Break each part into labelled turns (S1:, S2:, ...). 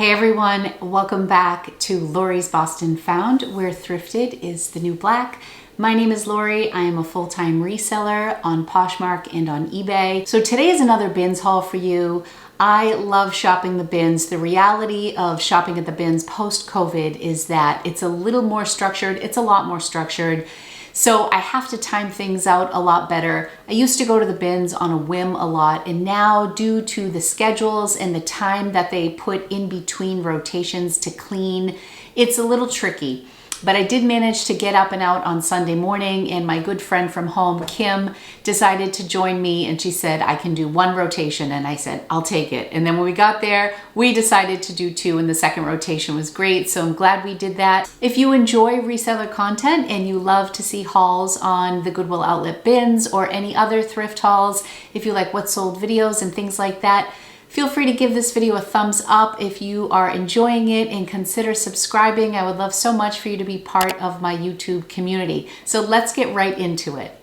S1: Hey everyone, welcome back to Lori's Boston Found, where thrifted is the new black. My name is Lori. I am a full-time reseller on Poshmark and on eBay. So today is another BINS haul for you. I love shopping the BINS. The reality of shopping at the BINS post-COVID is that it's a little more structured. It's a lot more structured. So I have to time things out a lot better. I used to go to the BINS on a whim a lot, and now due to the schedules and the time that they put in between rotations to clean, it's a little tricky. But I did manage to get up and out on Sunday morning, and my good friend from home, Kim, decided to join me, and she said, I can do one rotation, and I said, I'll take it. And then when we got there, we decided to do two, and the second rotation was great, so I'm glad we did that. If you enjoy reseller content and you love to see hauls on the Goodwill Outlet BINS or any other thrift hauls, if you like what sold videos and things like that, feel free to give this video a thumbs up if you are enjoying it, and consider subscribing. I would love so much for you to be part of my YouTube community. So let's get right into it.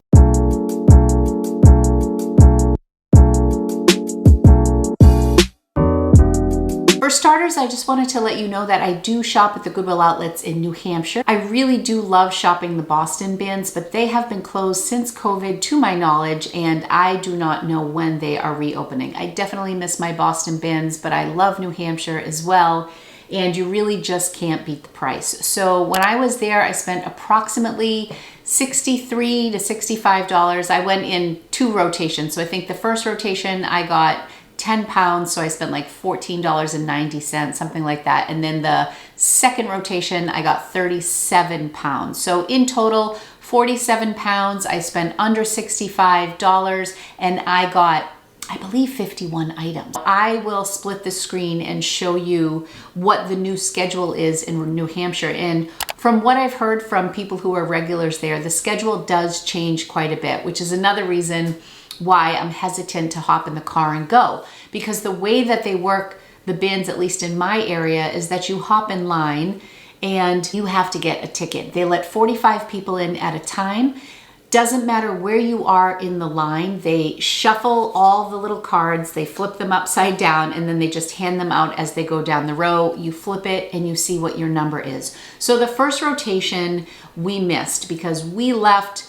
S1: For starters, I just wanted to let you know that I do shop at the Goodwill Outlets in New Hampshire. I really do love shopping the Boston BINS, but they have been closed since COVID to my knowledge, and I do not know when they are reopening. I definitely miss my Boston BINS, but I love New Hampshire as well, and you really just can't beat the price. So when I was there, I spent approximately $63 to $65. I went in two rotations. So I think the first rotation I got 10 pounds, so I spent like $14.90, something like that. And then the second rotation, I got 37 pounds. So in total, 47 pounds. I spent under $65, and I got, I believe, 51 items. I will split the screen and show you what the new schedule is in New Hampshire. And from what I've heard from people who are regulars there, the schedule does change quite a bit, which is another reason why I'm hesitant to hop in the car and go. Because the way that they work the BINS, at least in my area, is that you hop in line and you have to get a ticket. They let 45 people in at a time. Doesn't matter where you are in the line, they shuffle all the little cards, they flip them upside down, and then they just hand them out as they go down the row. You flip it and you see what your number is. So the first rotation we missed because we left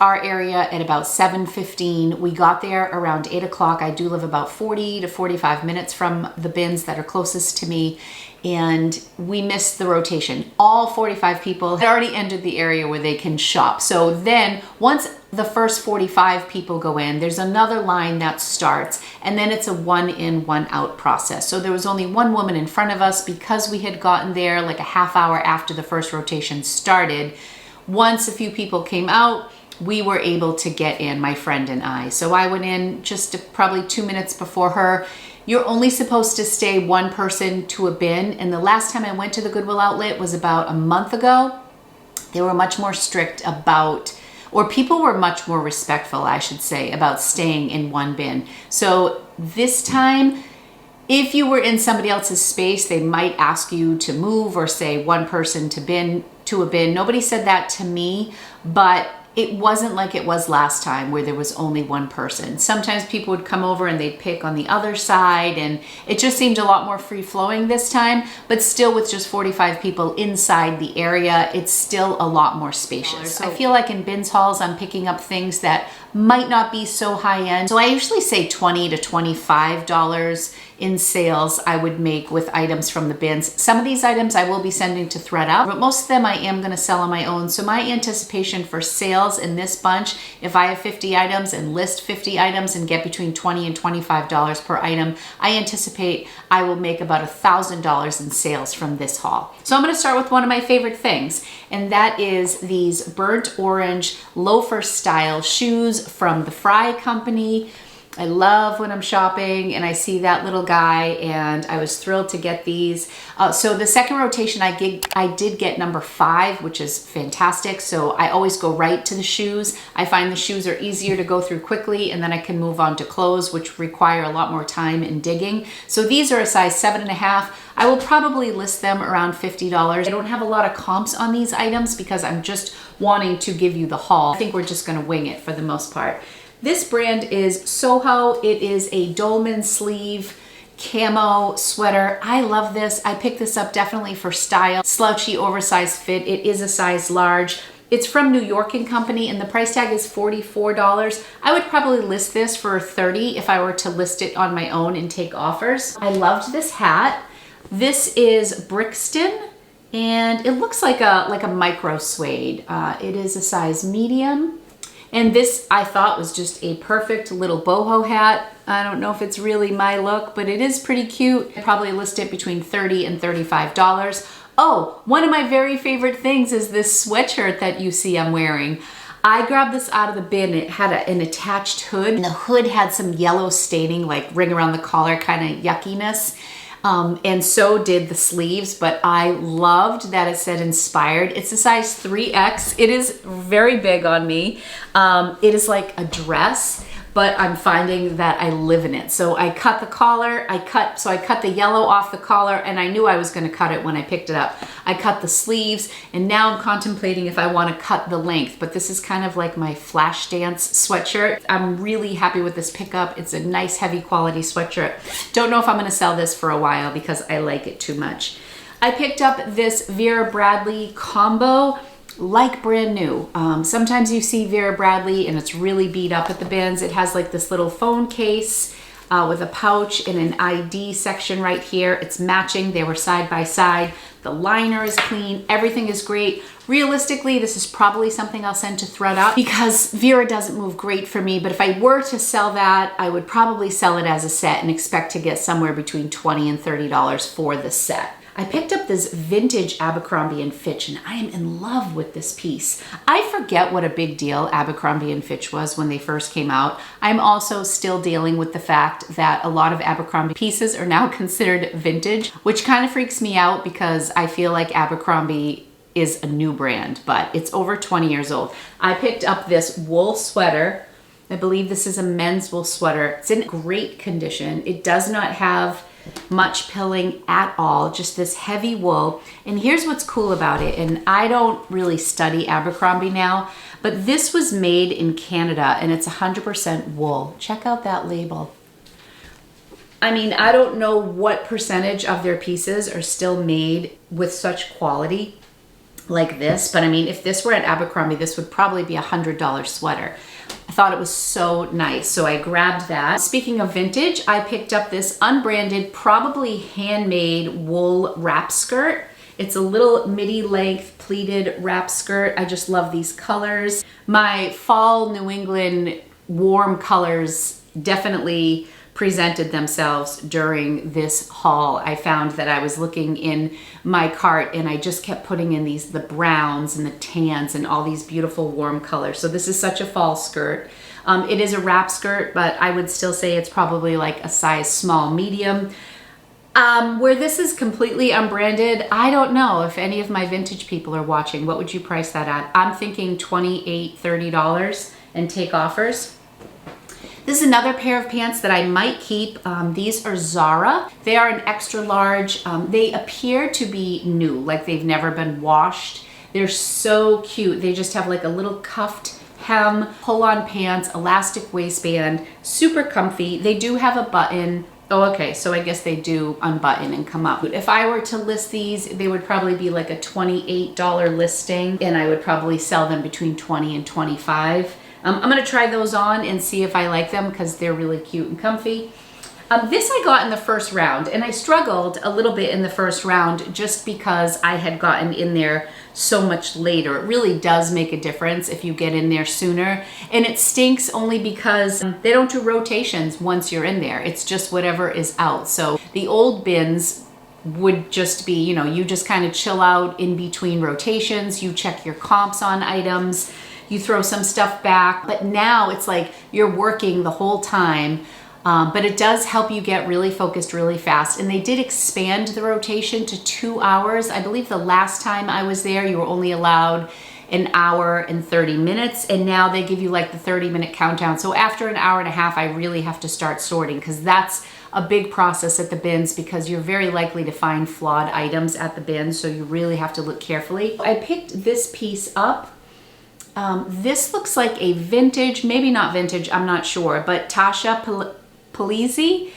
S1: our area at about 7:15. We got there around 8 o'clock. I do live about 40 to 45 minutes from the BINS that are closest to me, and we missed the rotation. All 45 people had already entered the area where they can shop. So then once the first 45 people go in, there's another line that starts, and then it's a one in, one out process. So there was only one woman in front of us because we had gotten there like a half hour after the first rotation started. Once a few people came out, we were able to get in, my friend and I. So I went in just probably 2 minutes before her. You're only supposed to stay one person to a bin. And the last time I went to the Goodwill Outlet was about a month ago. They were much more strict about, or people were much more respectful, I should say, about staying in one bin. So this time, if you were in somebody else's space, they might ask you to move or say one person to a bin. Nobody said that to me, but it wasn't like it was last time where there was only one person. Sometimes people would come over and they'd pick on the other side, and it just seemed a lot more free-flowing this time, but still with just 45 people inside the area, it's still a lot more spacious. So I feel like in BINS hauls, I'm picking up things that might not be so high-end. So I usually say $20 to $25 in sales I would make with items from the BINS. Some of these items I will be sending to ThredUp, but most of them I am gonna sell on my own. So my anticipation for sales in this bunch, if I have 50 items and list 50 items and get between $20 and $25 per item, I anticipate I will make about $1,000 in sales from this haul. So I'm gonna start with one of my favorite things, and that is these burnt orange loafer style shoes from the Frye company. I love when I'm shopping and I see that little guy, and I was thrilled to get these. So the second rotation I did get number 5, which is fantastic. So I always go right to the shoes. I find the shoes are easier to go through quickly, and then I can move on to clothes, which require a lot more time and digging. So these are a size 7.5. I will probably list them around $50. I don't have a lot of comps on these items because I'm just wanting to give you the haul. I think we're just gonna wing it for the most part. This brand is Soho. It is a dolman sleeve camo sweater. I love this. I picked this up definitely for style. Slouchy, oversized fit. It is a size large. It's from New York & Company, and the price tag is $44. I would probably list this for $30 if I were to list it on my own and take offers. I loved this hat. This is Brixton, and it looks like a micro suede. It is a size medium. And this I thought was just a perfect little boho hat. I don't know if it's really my look, but it is pretty cute. I'd probably list it between $30 and $35. Oh, one of my very favorite things is this sweatshirt that you see I'm wearing. I grabbed this out of the bin. It had an attached hood, and the hood had some yellow staining, like ring around the collar kind of yuckiness. And so did the sleeves, but I loved that it said inspired. It's a size 3X. It is very big on me. It is like a dress, but I'm finding that I live in it. So I cut the collar, I cut the yellow off the collar, and I knew I was gonna cut it when I picked it up. I cut the sleeves, and now I'm contemplating if I wanna cut the length, but this is kind of like my flash dance sweatshirt. I'm really happy with this pickup. It's a nice heavy quality sweatshirt. Don't know if I'm gonna sell this for a while because I like it too much. I picked up this Vera Bradley combo, like brand new. Sometimes you see Vera Bradley and it's really beat up at the bins. It has like this little phone case with a pouch and an ID section right here. It's matching. They were side by side. The liner is clean. Everything is great. Realistically, this is probably something I'll send to ThredUp because Vera doesn't move great for me. But if I were to sell that, I would probably sell it as a set and expect to get somewhere between $20 and $30 for the set. I picked up this vintage Abercrombie & Fitch, and I am in love with this piece. I forget what a big deal Abercrombie & Fitch was when they first came out. I'm also still dealing with the fact that a lot of Abercrombie pieces are now considered vintage, which kind of freaks me out because I feel like Abercrombie is a new brand, but it's over 20 years old. I picked up this wool sweater. I believe this is a men's wool sweater. It's in great condition. It does not have much pilling at all, just this heavy wool. And here's what's cool about it, and I don't really study Abercrombie now, but this was made in Canada and it's 100% wool. Check out that label. I mean, I don't know what percentage of their pieces are still made with such quality like this, but I mean, if this were at Abercrombie, this would probably be a $100 sweater. I thought it was so nice, so I grabbed that. Speaking of vintage, I picked up this unbranded, probably handmade wool wrap skirt. It's a little midi length pleated wrap skirt. I just love these colors. My fall New England warm colors definitely presented themselves during this haul. I found that I was looking in my cart and I just kept putting in the browns and the tans and all these beautiful warm colors. So this is such a fall skirt. It is a wrap skirt, but I would still say it's probably like a size small medium. Where this is completely unbranded, I don't know if any of my vintage people are watching. What would you price that at? I'm thinking $28, $30 and take offers. This is another pair of pants that I might keep. These are Zara. They are an extra large. They appear to be new, like they've never been washed. They're so cute. They just have like a little cuffed hem, pull-on pants, elastic waistband, super comfy. They do have a button. Oh, okay, so I guess they do unbutton and come up. If I were to list these, they would probably be like a $28 listing, and I would probably sell them between $20 and $25. I'm gonna try those on and see if I like them because they're really cute and comfy. This I got in the first round, and I struggled a little bit in the first round just because I had gotten in there so much later. It really does make a difference if you get in there sooner, and it stinks only because they don't do rotations once you're in there. It's just whatever is out. So the old bins would just be, you know, you just kind of chill out in between rotations, you check your comps on items, you throw some stuff back, but now it's like you're working the whole time. But it does help you get really focused really fast. And they did expand the rotation to 2 hours. I believe the last time I was there, you were only allowed an hour and 30 minutes. And now they give you like the 30-minute countdown. So after an hour and a half, I really have to start sorting because that's a big process at the bins because you're very likely to find flawed items at the bins. So you really have to look carefully. I picked this piece up. This looks like a vintage, maybe not vintage, I'm not sure, but Tasha Palisi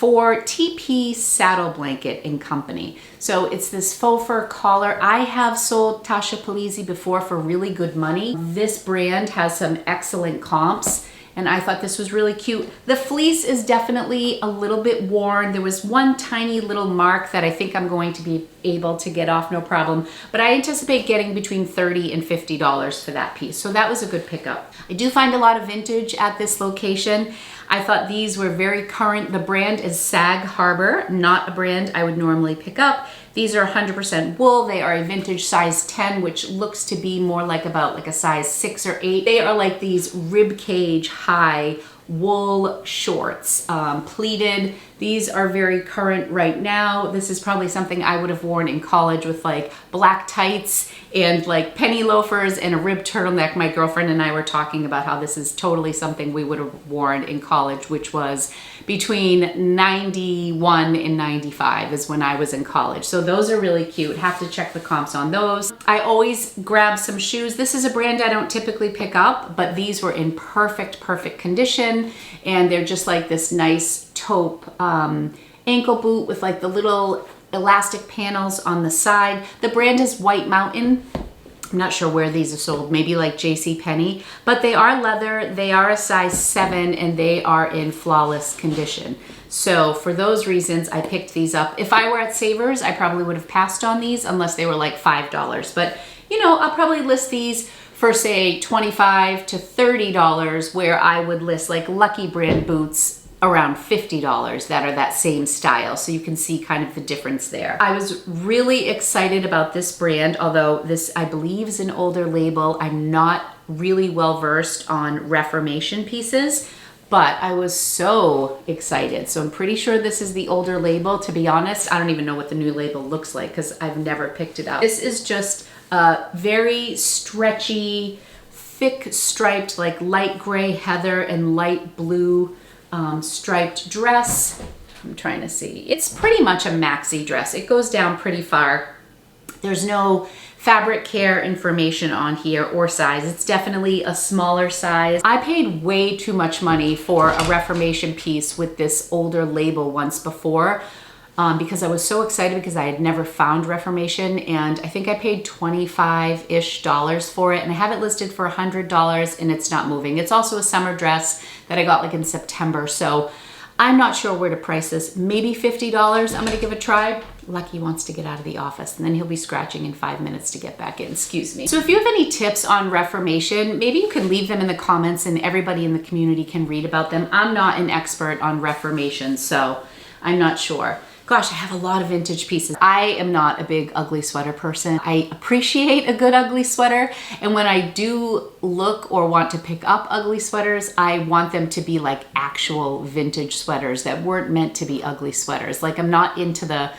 S1: for TP Saddle Blanket and Company. So it's this faux fur collar. I have sold Tasha Palese before for really good money. This brand has some excellent comps, and I thought this was really cute. The fleece is definitely a little bit worn. There was one tiny little mark that I think I'm going to be able to get off no problem, but I anticipate getting between $30 and $50 for that piece. So that was a good pickup. I do find a lot of vintage at this location. I thought these were very current. The brand is Sag Harbor, not a brand I would normally pick up. These are 100% wool. They are a vintage size 10, which looks to be more like about like a size 6 or 8. They are like these rib cage high wool shorts, pleated. These are very current right now. This is probably something I would have worn in college with like black tights and like penny loafers and a ribbed turtleneck. My girlfriend and I were talking about how this is totally something we would have worn in college, which was between 91 and 95 is when I was in college. So those are really cute. Have to check the comps on those. I always grab some shoes. This is a brand I don't typically pick up, but these were in perfect condition. And they're just like this nice taupe ankle boot with like the little elastic panels on the side. The brand is White Mountain. I'm not sure where these are sold, maybe like JCPenney, but they are leather, they are a size 7, and they are in flawless condition. So for those reasons, I picked these up. If I were at Savers, I probably would have passed on these unless they were like $5. But you know, I'll probably list these for say $25 to $30, where I would list like Lucky brand boots around $50 that are that same style. So you can see kind of the difference there. I was really excited about this brand, although this I believe is an older label. I'm not really well versed on Reformation pieces, but I was so excited. So I'm pretty sure this is the older label. To be honest, I don't even know what the new label looks like because I've never picked it up. This is just a very stretchy, thick striped, like light gray heather and light blue striped dress. I'm trying to see. It's pretty much a maxi dress. It goes down pretty far. There's no fabric care information on here or size. It's definitely a smaller size. I paid way too much money for a Reformation piece with this older label once before because I was so excited because I had never found Reformation, and I think I paid $25-ish for it, and I have it listed for $100 and it's not moving. It's also a summer dress that I got like in September, so I'm not sure where to price this. Maybe $50. I'm gonna give it a try. Lucky wants to get out of the office and then he'll be scratching in 5 minutes to get back in, excuse me. So if you have any tips on Reformation, maybe you can leave them in the comments and everybody in the community can read about them. I'm not an expert on Reformation, so I'm not sure. Gosh, I have a lot of vintage pieces. I am not a big ugly sweater person. I appreciate a good ugly sweater, and when I do look or want to pick up ugly sweaters, I want them to be like actual vintage sweaters that weren't meant to be ugly sweaters. Like, I'm not into the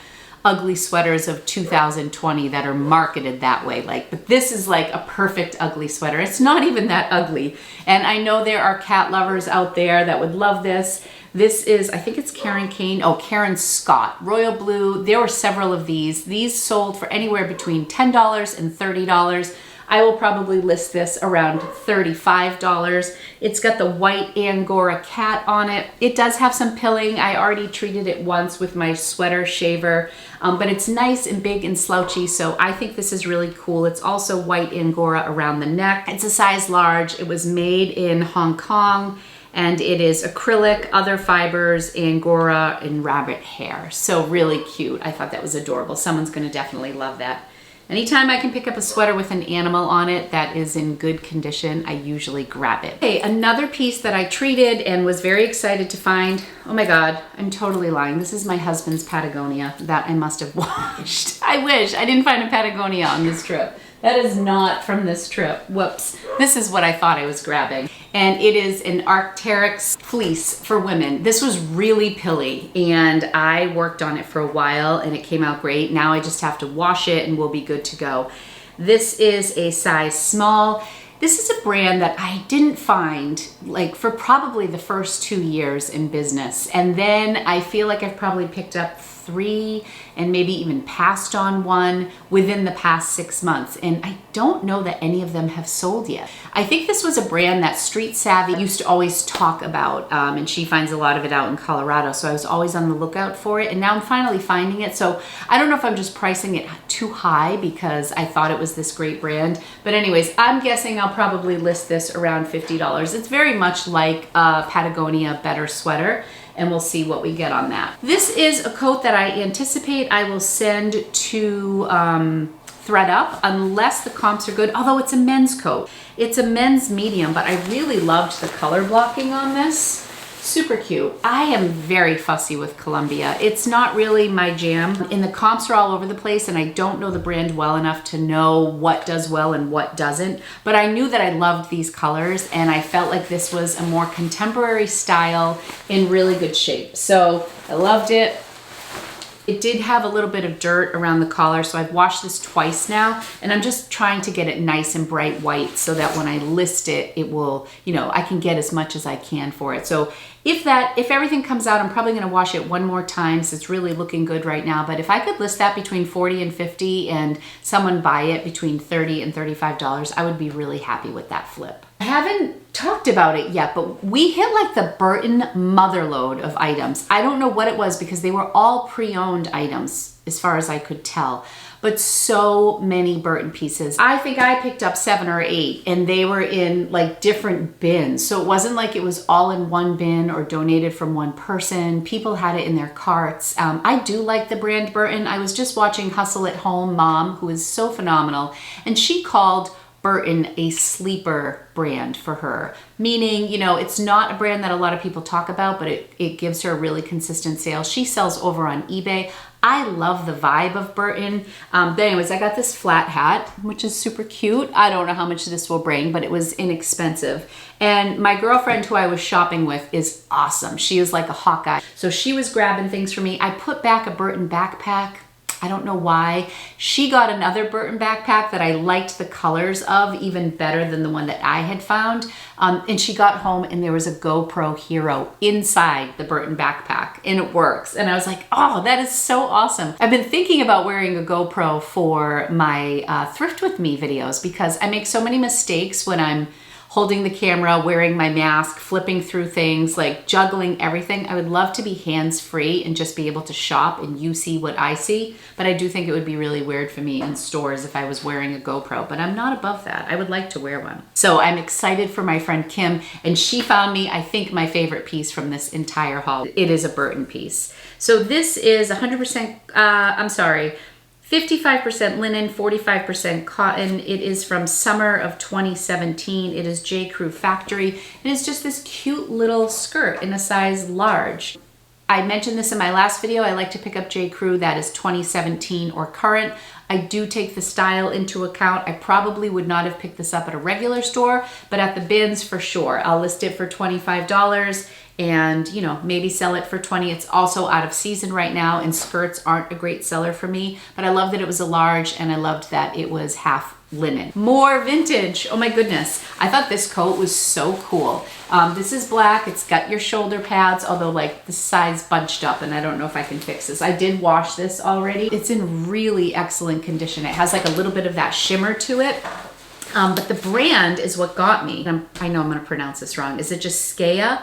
S1: ugly sweaters of 2020 that are marketed that way. Like, but this is like a perfect ugly sweater. It's not even that ugly. And I know there are cat lovers out there that would love this. This is, I think it's Karen Kane. Oh, Karen Scott, royal blue. There were several of these. These sold for anywhere between $10 and $30. I will probably list this around $35. It's got the white Angora cat on it. It does have some pilling. I already treated it once with my sweater shaver, but it's nice and big and slouchy, so I think this is really cool. It's also white Angora around the neck. It's a size large. It was made in Hong Kong, and it is acrylic, other fibers, Angora, and rabbit hair. So really cute. I thought that was adorable. Someone's gonna definitely love that. Anytime I can pick up a sweater with an animal on it that is in good condition, I usually grab it. Okay, another piece that I treated and was very excited to find. Oh my God, I'm totally lying. This is my husband's Patagonia that I must have washed. I wish I didn't find a Patagonia on this trip. That is not from this trip. Whoops. This is what I thought I was grabbing. And it is an Arc'teryx fleece for women. This was really pilly, and I worked on it for a while and it came out great. Now I just have to wash it and we'll be good to go. This is a size small. This is a brand that I didn't find like for probably the first 2 years in business. And then I feel like I've probably picked up 3 and maybe even passed on one within the past 6 months. And I don't know that any of them have sold yet. I think this was a brand that Street Savvy used to always talk about, and she finds a lot of it out in Colorado. So I was always on the lookout for it, and now I'm finally finding it. So I don't know if I'm just pricing it too high because I thought it was this great brand. But anyways, I'm guessing I'll probably list this around $50. It's very much like a Patagonia Better sweater, and we'll see what we get on that. This is a coat that I anticipate I will send to ThredUp unless the comps are good, although it's a men's coat. It's a men's medium, but I really loved the color blocking on this. Super cute. I am very fussy with Columbia. It's not really my jam, and the comps are all over the place, and I don't know the brand well enough to know what does well and what doesn't, but I knew that I loved these colors, and I felt like this was a more contemporary style in really good shape. So I loved it. It did have a little bit of dirt around the collar, so I've washed this twice now, and I'm just trying to get it nice and bright white so that when I list it, it will, you know, I can get as much as I can for it. So if everything comes out, I'm probably gonna wash it one more time, so it's really looking good right now. But if I could list that between 40 and 50 and someone buy it between $30 and $35, I would be really happy with that flip. I haven't talked about it yet, but we hit like the Burton motherload of items. I don't know what it was because they were all pre-owned items as far as I could tell, but so many Burton pieces. I think I picked up 7 or 8 and they were in like different bins. So it wasn't like it was all in one bin or donated from one person. People had it in their carts. I do like the brand Burton. I was just watching Hustle at Home Mom, who is so phenomenal, and she called Burton a sleeper brand for her, meaning, you know, it's not a brand that a lot of people talk about, but it gives her a really consistent sales. She sells over on eBay. I love the vibe of Burton. But anyways, I got this flat hat, which is super cute. I don't know how much this will bring, but it was inexpensive. And my girlfriend who I was shopping with is awesome. She is like a Hawkeye. So she was grabbing things for me. I put back a Burton backpack. I don't know why. She got another Burton backpack that I liked the colors of even better than the one that I had found. And she got home and there was a GoPro Hero inside the Burton backpack, and it works. And I was like, oh, that is so awesome. I've been thinking about wearing a GoPro for my Thrift With Me videos because I make so many mistakes when I'm holding the camera, wearing my mask, flipping through things, like juggling everything. I would love to be hands-free and just be able to shop and you see what I see. But I do think it would be really weird for me in stores if I was wearing a GoPro, but I'm not above that. I would like to wear one. So I'm excited for my friend Kim, and she found me, I think, my favorite piece from this entire haul. It is a Burton piece. So this is 55% linen, 45% cotton. It is from summer of 2017. It is J. Crew Factory. And it's just this cute little skirt in a size large. I mentioned this in my last video. I like to pick up J. Crew that is 2017 or current. I do take the style into account. I probably would not have picked this up at a regular store, but at the BINS for sure. I'll list it for $25 and, you know, maybe sell it for 20. It's also out of season right now, and skirts aren't a great seller for me, but I love that it was a large, and I loved that it was half linen. More vintage. Oh my goodness. I thought this coat was so cool. This is black. It's got your shoulder pads, although like the size bunched up, and I don't know if I can fix this. I did wash this already. It's in really excellent condition. It has like a little bit of that shimmer to it. But the brand is what got me. I know I'm going to pronounce this wrong. Is it just Skea?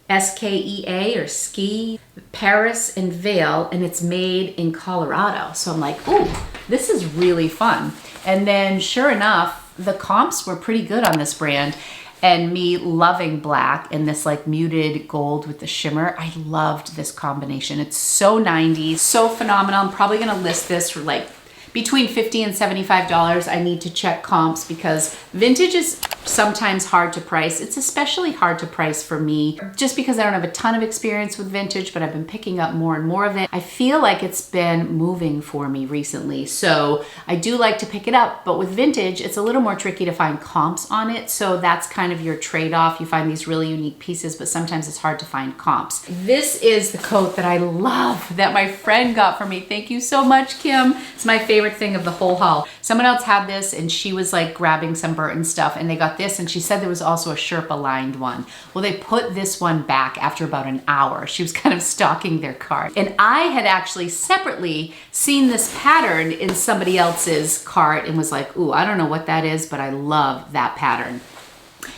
S1: S-K-E-A or Ski, Paris and Vale, and it's made in Colorado. So I'm like, ooh, this is really fun. And then sure enough, the comps were pretty good on this brand. And me loving black and this like muted gold with the shimmer, I loved this combination. It's so 90s, so phenomenal. I'm probably gonna list this for like between $50 and $75. I need to check comps because vintage is sometimes hard to price. It's especially hard to price for me just because I don't have a ton of experience with vintage, but I've been picking up more and more of it. I feel like it's been moving for me recently. So I do like to pick it up, but with vintage, it's a little more tricky to find comps on it. So that's kind of your trade-off. You find these really unique pieces, but sometimes it's hard to find comps. This is the coat that I love that my friend got for me. Thank you so much, Kim. It's my favorite thing of the whole haul. Someone else had this and she was like grabbing some Burton stuff, and they got got this, and she said there was also a Sherpa lined one. Well, they put this one back after about an hour. She was kind of stocking their cart. And I had actually separately seen this pattern in somebody else's cart and was like, ooh, I don't know what that is, but I love that pattern.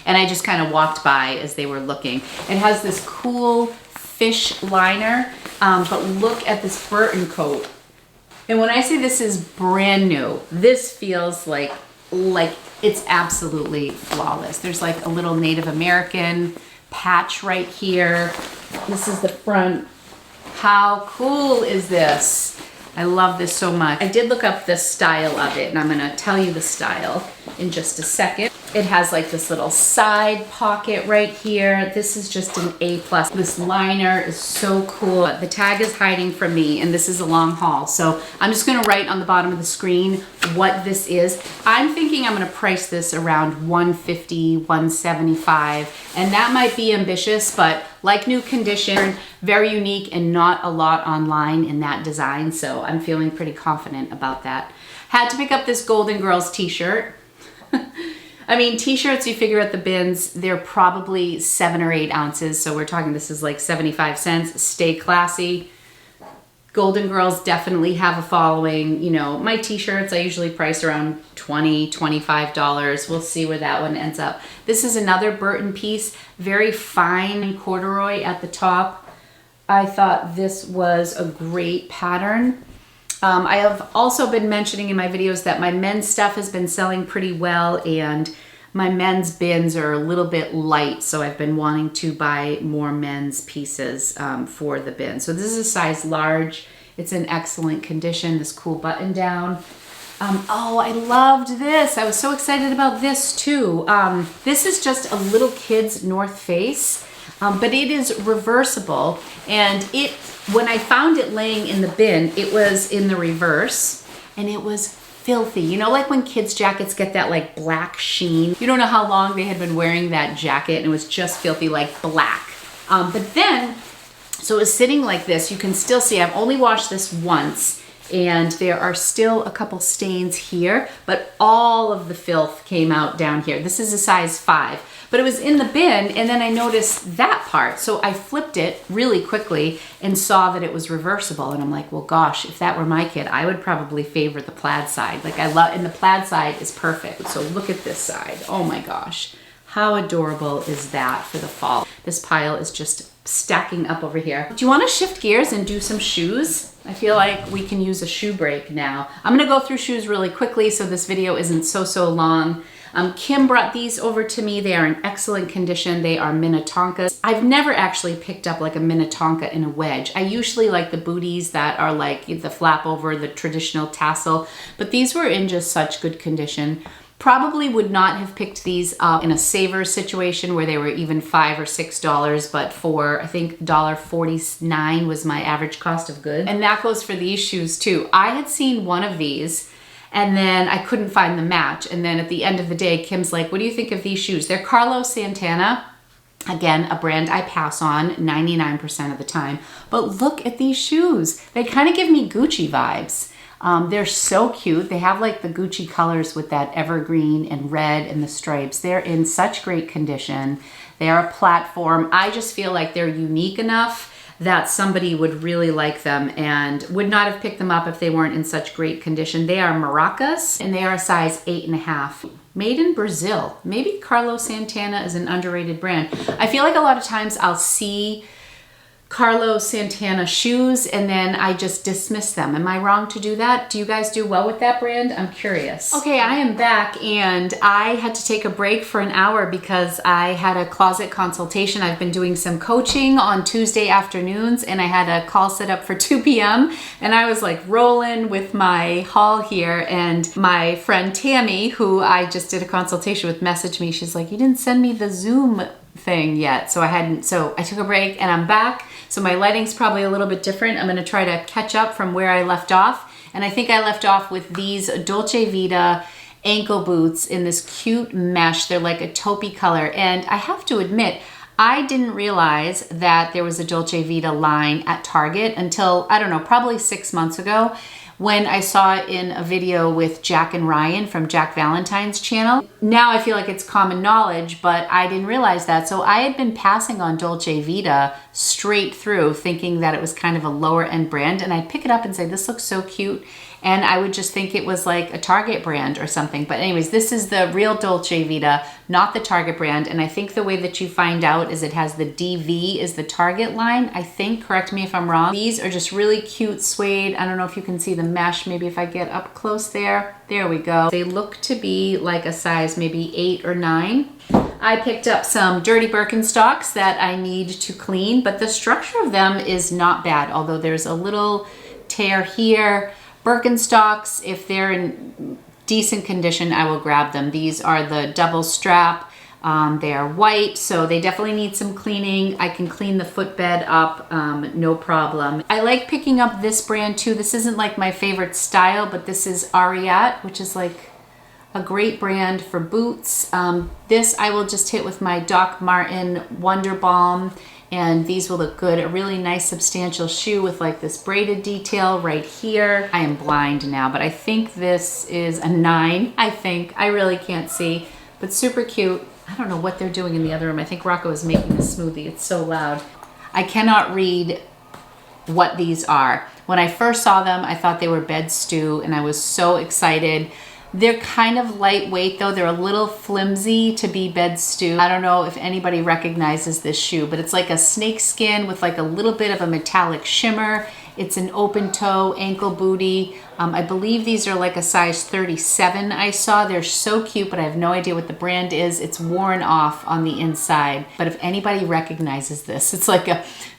S1: And I just kind of walked by as they were looking. It has this cool fish liner, but look at this Burton coat. And when I say this is brand new, this feels like it's absolutely flawless. There's like a little Native American patch right here. This is the front. How cool is this? I love this so much. I did look up the style of it, and I'm gonna tell you the style in just a second. It has like this little side pocket right here. This is just an A+. This liner is so cool. The tag is hiding from me, and this is a long haul. So I'm just gonna write on the bottom of the screen what this is. I'm thinking I'm gonna price this around $150, $175, and that might be ambitious, but like new condition, very unique and not a lot online in that design. So I'm feeling pretty confident about that. Had to pick up this Golden Girls t-shirt. I mean, t-shirts, you figure at the bins, they're probably 7 or 8 ounces. So we're talking, this is like 75 cents. Stay classy. Golden Girls definitely have a following. You know, my t-shirts, I usually price around $20, $25. We'll see where that one ends up. This is another Burton piece, very fine corduroy at the top. I thought this was a great pattern. I have also been mentioning in my videos that my men's stuff has been selling pretty well, and my men's bins are a little bit light, so I've been wanting to buy more men's pieces for the bin. So this is a size large. It's in excellent condition, this cool button down. Oh, I loved this. I was so excited about this too. This is just a little kid's North Face, but it is reversible, and when I found it laying in the bin, it was in the reverse, and it was filthy. You know, like when kids' jackets get that like black sheen. You don't know how long they had been wearing that jacket, and it was just filthy, like black. But then, so it was sitting like this. You can still see, I've only washed this once, and there are still a couple stains here, but all of the filth came out down here. This is a size 5. But it was in the bin, and then I noticed that part. So I flipped it really quickly and saw that it was reversible. And I'm like, well, gosh, if that were my kid, I would probably favor the plaid side. Like and the plaid side is perfect. So look at this side. Oh my gosh. How adorable is that for the fall? This pile is just stacking up over here. Do you want to shift gears and do some shoes? I feel like we can use a shoe break now. I'm gonna go through shoes really quickly so this video isn't so long. Kim brought these over to me. They are in excellent condition. They are Minnetonkas. I've never actually picked up like a Minnetonka in a wedge. I usually like the booties that are like the flap over, the traditional tassel, but these were in just such good condition. Probably would not have picked these up in a Savers situation where they were even $5 or $6, but for I think $1.49 was my average cost of goods. And that goes for these shoes too. I had seen one of these, and then I couldn't find the match. And then at the end of the day, Kim's like, what do you think of these shoes? They're Carlos Santana. Again, a brand I pass on 99% of the time. But look at these shoes. They kind of give me Gucci vibes. They're so cute. They have like the Gucci colors with that evergreen and red and the stripes. They're in such great condition. They are a platform. I just feel like they're unique enough that somebody would really like them and would not have picked them up if they weren't in such great condition. They are maracas, and they are a size 8.5. Made in Brazil. Maybe Carlos Santana is an underrated brand. I feel like a lot of times I'll see Carlos Santana shoes and then I just dismiss them. Am I wrong to do that? Do you guys do well with that brand? I'm curious. Okay, I am back, and I had to take a break for an hour because I had a closet consultation. I've been doing some coaching on Tuesday afternoons, and I had a call set up for 2 p.m. and I was like rolling with my haul here, and my friend Tammy, who I just did a consultation with, messaged me. She's like, you didn't send me the Zoom thing yet. So I took a break and I'm back. So my lighting's probably a little bit different. I'm gonna try to catch up from where I left off. And I think I left off with these Dolce Vita ankle boots in this cute mesh. They're like a taupey color. And I have to admit, I didn't realize that there was a Dolce Vita line at Target until, I don't know, probably 6 months ago. when I saw it in a video with Jack and Ryan from Jack Valentine's channel. Now I feel like it's common knowledge, but I didn't realize that. So I had been passing on Dolce Vita straight through, thinking that it was kind of a lower end brand, and I'd pick it up and say, this looks so cute. And I would just think it was like a Target brand or something. But anyways, this is the real Dolce Vita, not the Target brand. And I think the way that you find out is it has the DV is the Target line, I think. Correct me if I'm wrong. These are just really cute suede. I don't know if you can see the mesh. Maybe if I get up close there. There we go. They look to be like a size maybe 8 or 9. I picked up some dirty Birkenstocks that I need to clean, but the structure of them is not bad, although there's a little tear here. Birkenstocks, if they're in decent condition, I will grab them. These are the double strap. They are white, so they definitely need some cleaning. I can clean the footbed up, no problem. I like picking up this brand too. This isn't like my favorite style, but this is Ariat, which is like a great brand for boots. This I will just hit with my Doc Marten Wonder Balm, and these will look good. A really nice substantial shoe with like this braided detail right here. I am blind now, but I think this is a 9. I think. I really can't see, but super cute. I don't know what they're doing in the other room. I think Rocco is making a smoothie. It's so loud. I cannot read what these are. When I first saw them, I thought they were bed stew, and I was so excited. They're kind of lightweight though. They're a little flimsy to be bed stew. I don't know if anybody recognizes this shoe, but it's like a snake skin with like a little bit of a metallic shimmer. It's an open toe ankle booty. I believe these are like a size 37 I saw. They're so cute, but I have no idea what the brand is. It's worn off on the inside. But if anybody recognizes this, it's like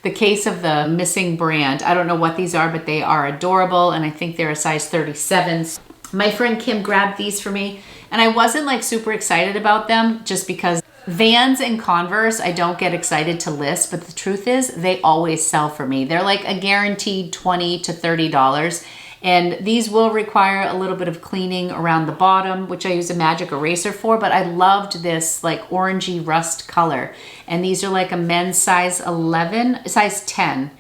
S1: the case of the missing brand. I don't know what these are, but they are adorable, and I think they're a size 37. My friend Kim grabbed these for me, and I wasn't like super excited about them just because Vans and Converse, I don't get excited to list, but the truth is they always sell for me. They're like a guaranteed $20 to $30. And these will require a little bit of cleaning around the bottom, which I use a magic eraser for, but I loved this like orangey rust color. And these are like a men's size 10.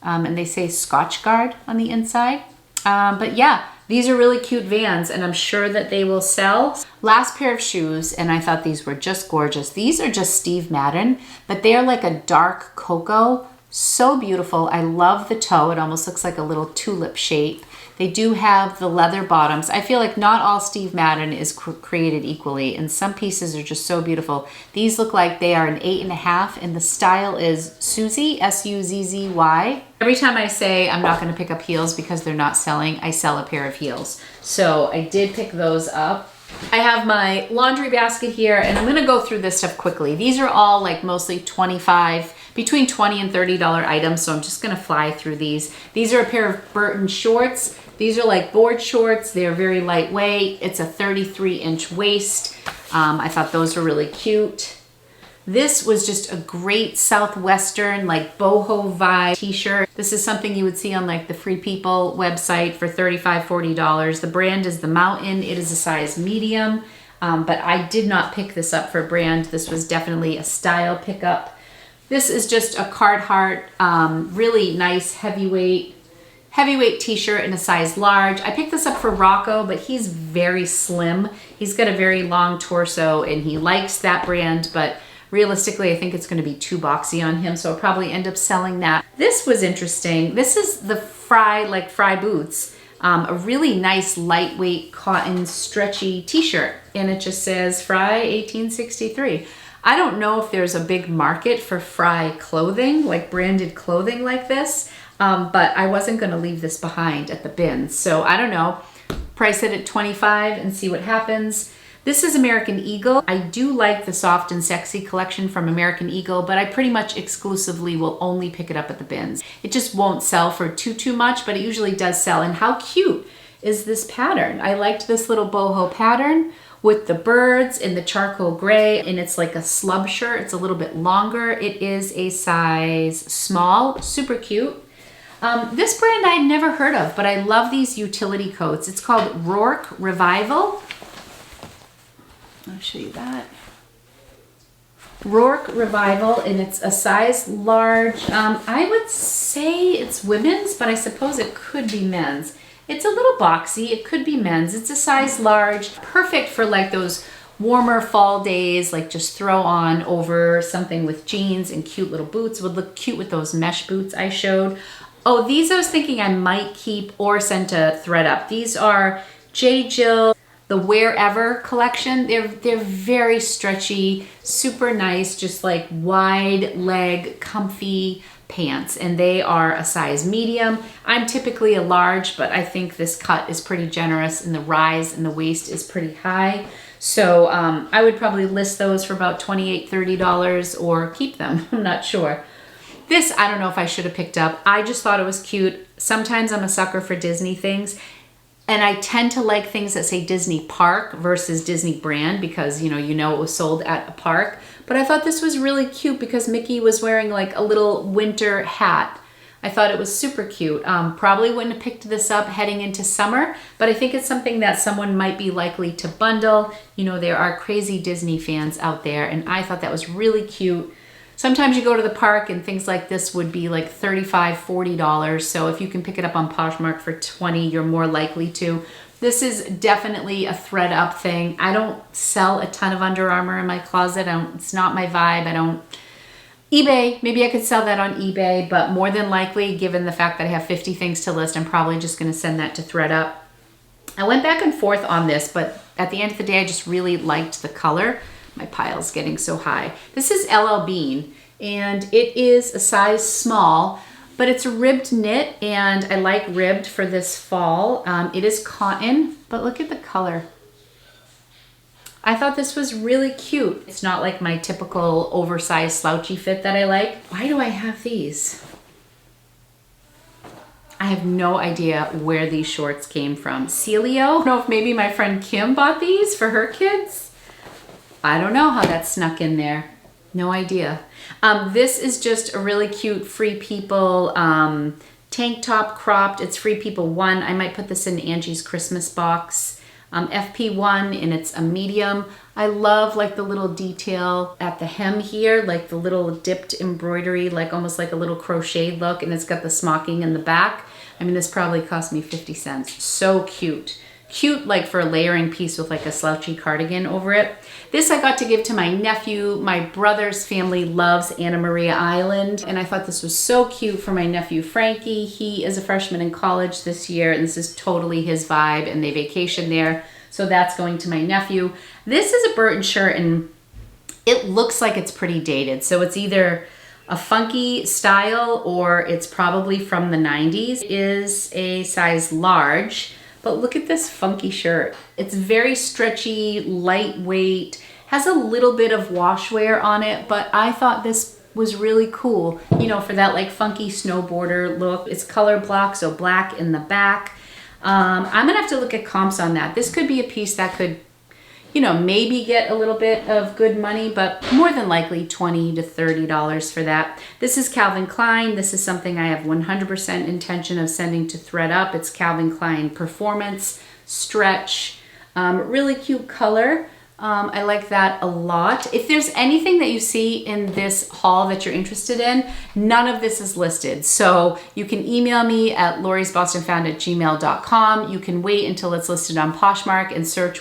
S1: And they say Scotch Guard on the inside. But yeah, these are really cute Vans, and I'm sure that they will sell. Last pair of shoes, and I thought these were just gorgeous. These are just Steve Madden, but they are like a dark cocoa. So beautiful. I love the toe. It almost looks like a little tulip shape. They do have the leather bottoms. I feel like not all Steve Madden is created equally, and some pieces are just so beautiful. These look like they are an 8.5, and the style is Suzy, S-U-Z-Z-Y. Every time I say I'm not going to pick up heels because they're not selling, I sell a pair of heels. So I did pick those up. I have my laundry basket here, and I'm going to go through this stuff quickly. These are all like mostly between $20 and $30 items, so I'm just going to fly through these. These are a pair of Burton shorts. These are like board shorts. They're very lightweight. It's a 33-inch waist. I thought those were really cute. This was just a great Southwestern, like boho vibe t-shirt. This is something you would see on like the Free People website for $35, $40. The brand is The Mountain. It is a size medium, but I did not pick this up for brand. This was definitely a style pickup. This is just a Carhartt, really nice heavyweight t-shirt in a size large. I picked this up for Rocco, but he's very slim. He's got a very long torso, and he likes that brand, but realistically, I think it's going to be too boxy on him, so I'll probably end up selling that. This was interesting. This is the Frye boots. A really nice lightweight cotton stretchy t-shirt, and it just says Frye 1863. I don't know if there's a big market for Frye clothing, like branded clothing like this, but I wasn't going to leave this behind at the bins, so I don't know. Price it at $25 and see what happens. This is American Eagle. I do like the Soft and Sexy collection from American Eagle, but I pretty much exclusively will only pick it up at the bins. It just won't sell for too much, but it usually does sell. And how cute is this pattern? I liked this little boho pattern with the birds in the charcoal gray, and it's like a slub shirt. It's a little bit longer. It is a size small, super cute. This brand I had never heard of, but I love these utility coats. It's called Rourke Revival. I'll show you that. Rourke Revival, and it's a size large. I would say it's women's, but I suppose it could be men's. It's a little boxy. It could be men's. It's a size large, perfect for like those warmer fall days, like just throw on over something with jeans and cute little boots. It would look cute with those mesh boots I showed. Oh, these I was thinking I might keep or send to ThredUp. These are J. Jill, the Wherever collection. They're very stretchy, super nice, just like wide leg, comfy pants, and they are a size medium. I'm typically a large, but I think this cut is pretty generous and the rise in the waist is pretty high. So I would probably list those for about $28, $30 or keep them. I'm not sure. This, I don't know if I should have picked up. I just thought it was cute. Sometimes I'm a sucker for Disney things, and I tend to like things that say Disney Park versus Disney brand because you know it was sold at a park. But I thought this was really cute because Mickey was wearing like a little winter hat. I thought it was super cute. Probably wouldn't have picked this up heading into summer, but I think it's something that someone might be likely to bundle. You know, there are crazy Disney fans out there, and I thought that was really cute. Sometimes you go to the park and things like this would be like $35, $40. So if you can pick it up on Poshmark for $20, you're more likely to. This is definitely a ThredUp thing. I don't sell a ton of Under Armour in my closet. It's not my vibe. eBay, maybe I could sell that on eBay, but more than likely, given the fact that I have 50 things to list, I'm probably just gonna send that to ThredUp. I went back and forth on this, but at the end of the day, I just really liked the color. My pile's getting so high. This is LL Bean, and it is a size small, but it's a ribbed knit, and I like ribbed for this fall. It is cotton, but look at the color. I thought this was really cute. It's not like my typical oversized slouchy fit that I like. Why do I have these? I have no idea where these shorts came from. Celio? I don't know if maybe my friend Kim bought these for her kids. I don't know how that snuck in there. No idea. This is just a really cute Free People tank top cropped. It's Free People 1. I might put this in Angie's Christmas box. FP1, and it's a medium. I love like the little detail at the hem here, like the little dipped embroidery, like almost like a little crocheted look, and it's got the smocking in the back. I mean, this probably cost me 50 cents. So cute. Cute like for a layering piece with like a slouchy cardigan over it. This I got to give to my nephew. My brother's family loves Anna Maria Island, and I thought this was so cute for my nephew Frankie. He is a freshman in college this year, and this is totally his vibe, and they vacation there. So that's going to my nephew. This is a Burton shirt, and it looks like it's pretty dated. So it's either a funky style or it's probably from the 90s. It is a size large. But look at this funky shirt. It's very stretchy, lightweight, has a little bit of wash wear on it, but I thought this was really cool, you know, for that like funky snowboarder look. It's color block, so black in the back. I'm gonna have to look at comps on that. This could be a piece that could, you know, maybe get a little bit of good money, but more than likely $20 to $30 for that. This is Calvin Klein. This is something I have 100% intention of sending to ThredUp. It's Calvin Klein Performance Stretch. Really cute color. I like that a lot. If there's anything that you see in this haul that you're interested in, none of this is listed. So you can email me at lorisbostonfound@gmail.com. You can wait until it's listed on Poshmark and search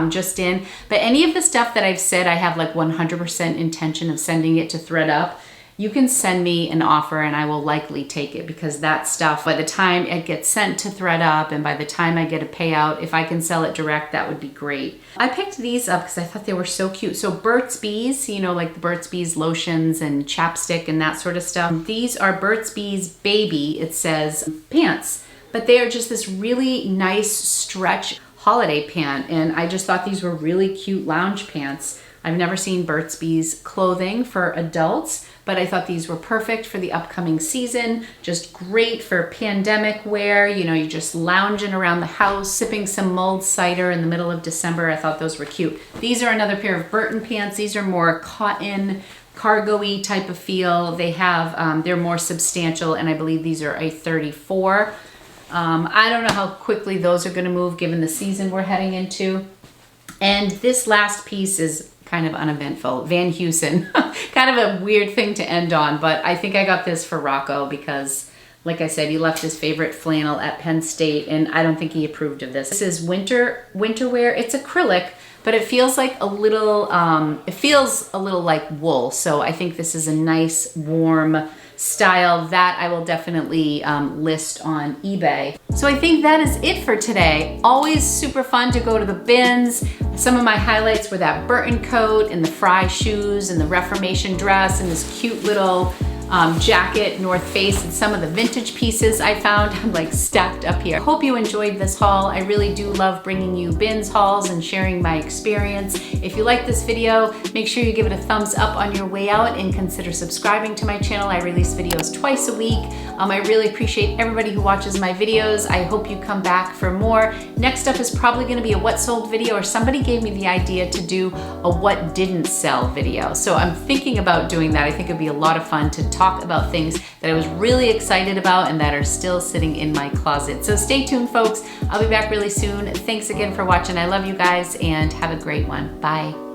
S1: just in. But any of the stuff that I've said, I have like 100% intention of sending it to ThredUp. You can send me an offer and I will likely take it, because that stuff, by the time it gets sent to ThredUp and by the time I get a payout, if I can sell it direct, that would be great. I picked these up because I thought they were so cute. So Burt's Bees, you know, like the Burt's Bees lotions and chapstick and that sort of stuff. These are Burt's Bees Baby, it says, pants, but they are just this really nice stretch holiday pant, and I just thought these were really cute lounge pants. I've never seen Burt's Bees clothing for adults, but I thought these were perfect for the upcoming season. Just great for pandemic wear. You know, you're just lounging around the house, sipping some mulled cider in the middle of December. I thought those were cute. These are another pair of Burton pants. These are more cotton, cargo-y type of feel. They have, they're more substantial, and I believe these are a 34. I don't know how quickly those are gonna move given the season we're heading into. And this last piece is kind of uneventful. Van Heusen, kind of a weird thing to end on, but I think I got this for Rocco because Like I said, he left his favorite flannel at Penn State, and I don't think he approved of this. This is winter wear. It's acrylic, but it feels like a little, like wool. So I think this is a nice, warm style that I will definitely list on eBay. So I think that is it for today. Always super fun to go to the bins. Some of my highlights were that Burton coat and the Frye shoes and the Reformation dress and this cute little jacket, North Face, and some of the vintage pieces I found like stacked up here. Hope you enjoyed this haul. I really do love bringing you bins hauls and sharing my experience. If you like this video, make sure you give it a thumbs up on your way out and consider subscribing to my channel. I release videos twice a week. I really appreciate everybody who watches my videos. I hope you come back for more. Next up is probably gonna be a what sold video, or somebody gave me the idea to do a what didn't sell video. So I'm thinking about doing that. I think it'd be a lot of fun to talk about things that I was really excited about and that are still sitting in my closet. So stay tuned, folks. I'll be back really soon. Thanks again for watching. I love you guys and have a great one. Bye.